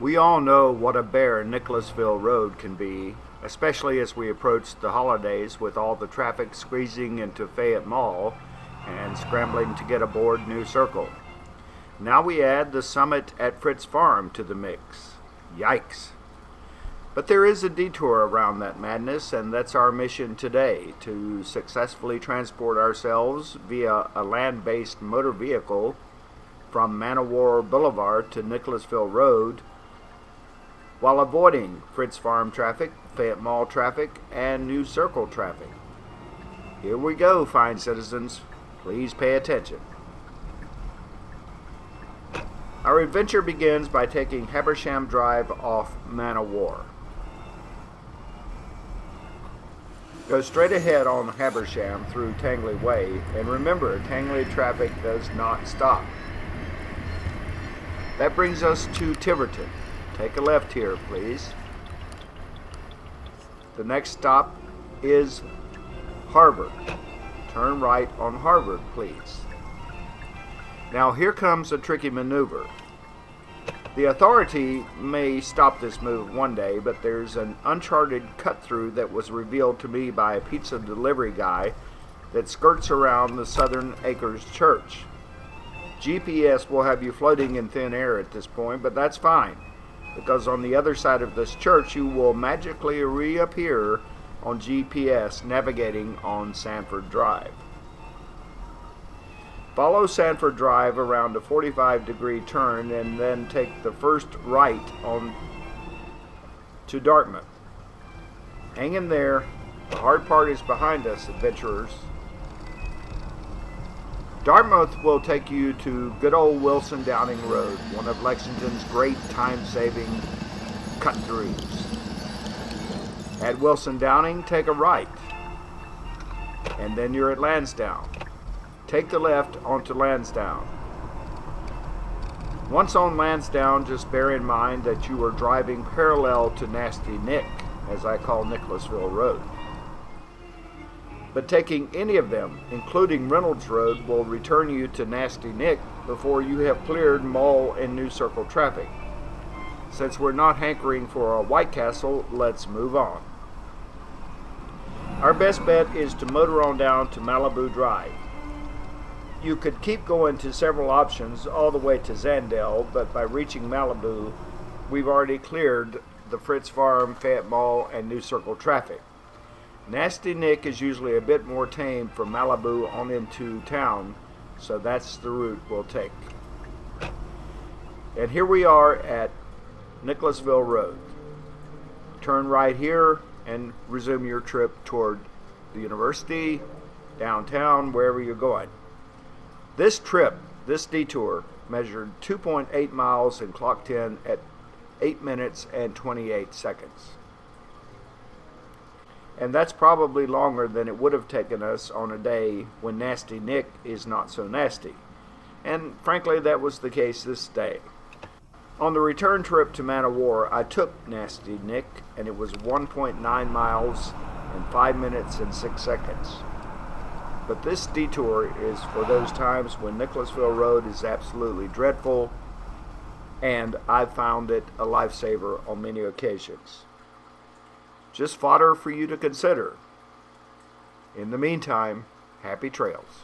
We all know what a bear Nicholasville Road can be, especially as we approach the holidays with all the traffic squeezing into Fayette Mall and scrambling to get aboard New Circle. Now we add the summit at Fritz Farm to the mix. Yikes. But there is a detour around that madness, and that's our mission today, to successfully transport ourselves via a land-based motor vehicle from Man-O-War Boulevard to Nicholasville Road, while avoiding Fritz Farm traffic, Fayette Mall traffic, and New Circle traffic. Here we go, fine citizens. Please pay attention. Our adventure begins by taking Habersham Drive off Man-O-War. Go straight ahead on Habersham through Tangley Way, and remember, Tangley traffic does not stop. That brings us to Tiverton. Take a left here, please. The next stop is Harvard. Turn right on Harvard, please. Now here comes a tricky maneuver. The authority may stop this move one day, but there's an uncharted cut-through that was revealed to me by a pizza delivery guy that skirts around the Southern Acres Church. GPS will have you floating in thin air at this point, but that's fine, because on the other side of this church you will magically reappear on GPS navigating on Sanford Drive. Follow Sanford Drive around a 45-degree turn and then take the first right on to Dartmouth. Hang in there. The hard part is behind us, adventurers. Dartmouth will take you to good old Wilson Downing Road, one of Lexington's great time-saving cut-throughs. At Wilson Downing, take a right, and then you're at Lansdowne. Take the left onto Lansdowne. Once on Lansdowne, just bear in mind that you are driving parallel to Nasty Nick, as I call Nicholasville Road. But taking any of them, including Reynolds Road, will return you to Nasty Nick before you have cleared Mall and New Circle traffic. Since we're not hankering for a White Castle, let's move on. Our best bet is to motor on down to Malibu Drive. You could keep going to several options all the way to Zandale, but by reaching Malibu, we've already cleared the Fritz Farm, Fayette Mall, and New Circle traffic. Nasty Nick is usually a bit more tame from Malibu on into town, so that's the route we'll take. And here we are at Nicholasville Road. Turn right here and resume your trip toward the university, downtown, wherever you're going. This trip, this detour, measured 2.8 miles and clocked in at 8 minutes and 28 seconds. And that's probably longer than it would have taken us on a day when Nasty Nick is not so nasty. And frankly, that was the case this day. On the return trip to Man-O-War, I took Nasty Nick, and it was 1.9 miles and 5 minutes and 6 seconds. But this detour is for those times when Nicholasville Road is absolutely dreadful, and I've found it a lifesaver on many occasions. Just fodder for you to consider. In the meantime, happy trails.